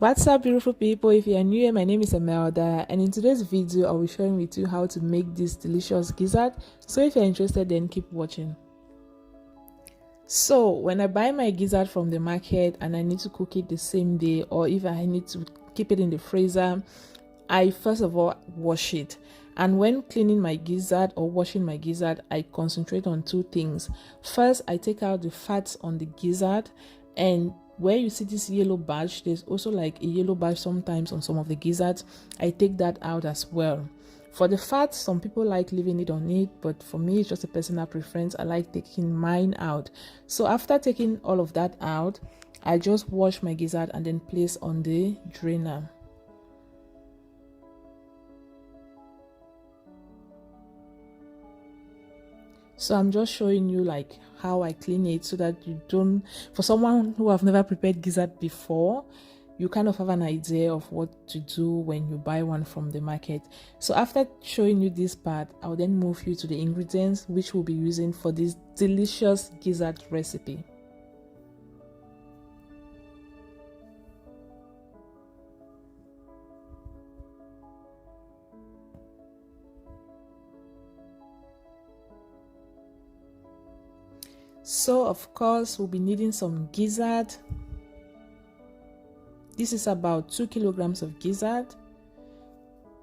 What's up, beautiful people? If you are new here, my name is Amelda, and in today's video I'll be sharing with you how to make this delicious gizzard. So if you're interested, then keep watching. So when I buy my gizzard from the market and I need to cook it the same day, or if I need to keep it in the freezer, I first of all wash it. And when cleaning my gizzard or washing my gizzard, I concentrate on two things. First, I take out the fats on the gizzard, and where you see this yellow badge, there's also like a yellow badge sometimes on some of the gizzards. I take that out as well. For the fat, some people like leaving it on it, but for me it's just a personal preference. I like taking mine out. So after taking all of that out, I just wash my gizzard and then place on the drainer. So I'm just showing you like how I clean it so that you don't, for someone who have never prepared gizzard before, you kind of have an idea of what to do when you buy one from the market. So after showing you this part, I'll then move you to the ingredients which we'll be using for this delicious gizzard recipe. So of course we'll be needing some gizzard. This is about 2 kilograms of gizzard.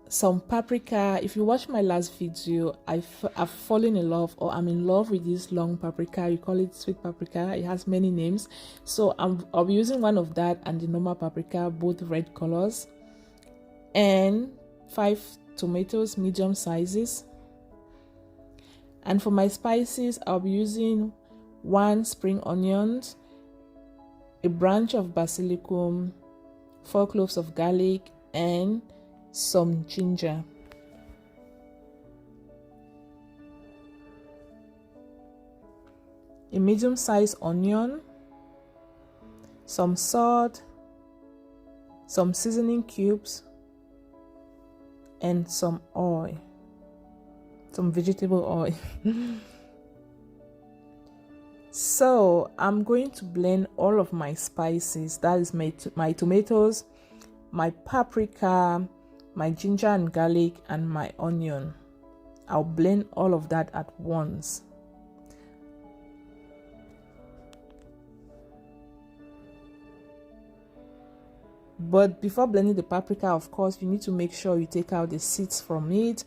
Some paprika. If you watch my last video, I've fallen in love, or I'm in love with this long paprika. You call it sweet paprika. It has many names. So I'll be using one of that and the normal paprika, both red colors. And 5 tomatoes, medium sizes. And for my spices, I'll be using 1 spring onions, a branch of basilicum, 4 cloves of garlic, and some ginger. A medium-sized onion, some salt, some seasoning cubes, and some oil, some vegetable oil. So I'm going to blend all of my spices. That is my tomatoes, my paprika, my ginger and garlic, and my onion. I'll blend all of that at once. But before blending the paprika, of course, you need to make sure you take out the seeds from it.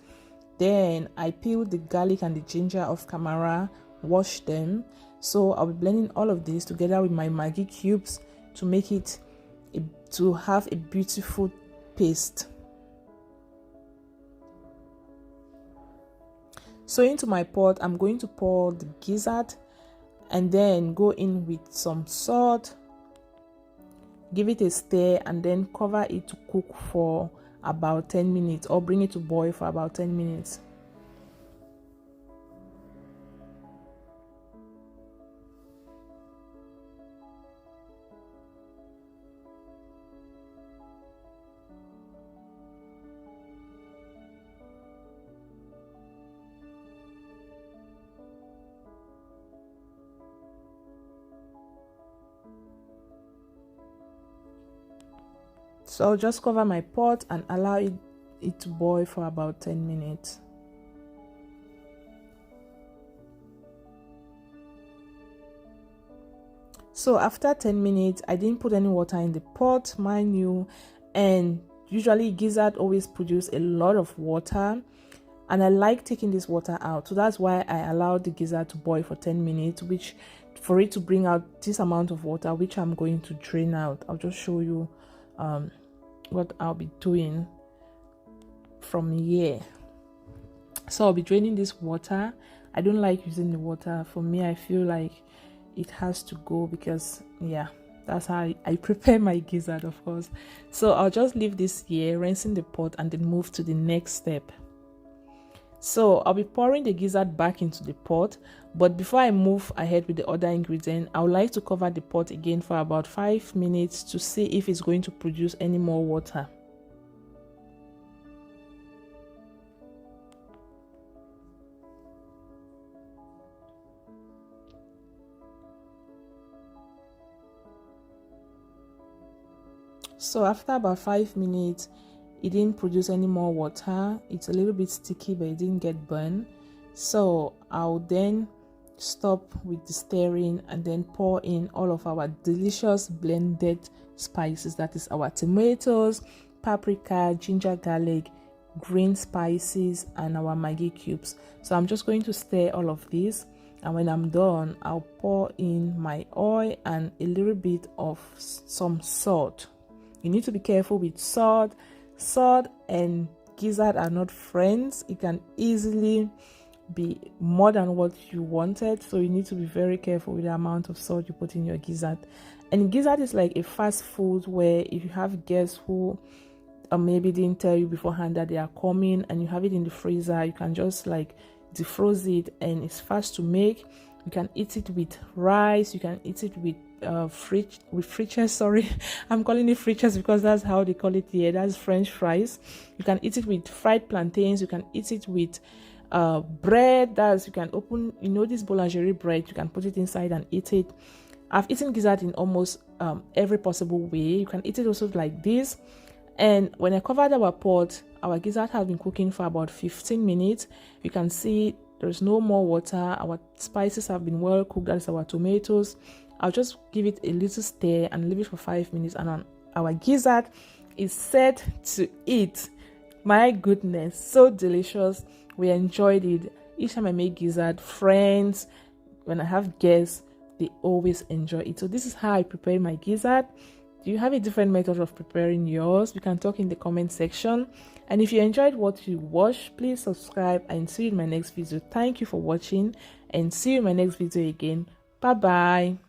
Then I peel the garlic and the ginger off camera, wash them. So I'll be blending all of this together with my Maggi cubes to make it to have a beautiful paste. So into my pot, I'm going to pour the gizzard and then go in with some salt, give it a stir, and then cover it to cook for about 10 minutes, or bring it to boil for about 10 minutes. So I'll just cover my pot and allow it to boil for about 10 minutes. So after 10 minutes, I didn't put any water in the pot, mind you, and usually gizzard always produce a lot of water, and I like taking this water out. So that's why I allowed the gizzard to boil for 10 minutes, which for it to bring out this amount of water, which I'm going to drain out. I'll just show you what I'll be doing from here. So I'll be draining this water. I don't like using the water. For me, I feel like it has to go because yeah, that's how I prepare my gizzard, of course. So I'll just leave this here, rinsing the pot, and then move to the next step. So I'll be pouring the gizzard back into the pot, but before I move ahead with the other ingredient, I would like to cover the pot again for about 5 minutes to see if it's going to produce any more water. So after about 5 minutes, it didn't produce any more water. It's a little bit sticky, but it didn't get burned. So I'll then stop with the stirring and then pour in all of our delicious blended spices. That is our tomatoes, paprika, ginger, garlic, green spices, and our Maggi cubes. So I'm just going to stir all of this, and when I'm done, I'll pour in my oil and a little bit of some salt. You need to be careful with salt. Salt and gizzard are not friends. It can easily be more than what you wanted, so you need to be very careful with the amount of salt you put in your gizzard. And gizzard is like a fast food where if you have guests who maybe didn't tell you beforehand that they are coming and you have it in the freezer, you can just like defrost it, and it's fast to make. You can eat it with rice, you can eat it with fritters. Sorry, I'm calling it fritters because that's how they call it here. That's French fries. You can eat it with fried plantains. You can eat it with bread. That's, you can open, this boulangerie bread, you can put it inside and eat it. I've eaten gizzard in almost every possible way. You can eat it also like this. And when I covered our pot, our gizzard has been cooking for about 15 minutes. You can see there's no more water. Our spices have been well cooked. That's our tomatoes. I'll just give it a little stir and leave it for 5 minutes, and our gizzard is set to eat. My goodness, so delicious. We enjoyed it. Each time I make gizzard, friends, when I have guests, they always enjoy it. So this is how I prepare my gizzard. Do you have a different method of preparing yours? We can talk in the comment section. And if you enjoyed what you watched, please subscribe and see you in my next video. Thank you for watching, and see you in my next video again. Bye bye.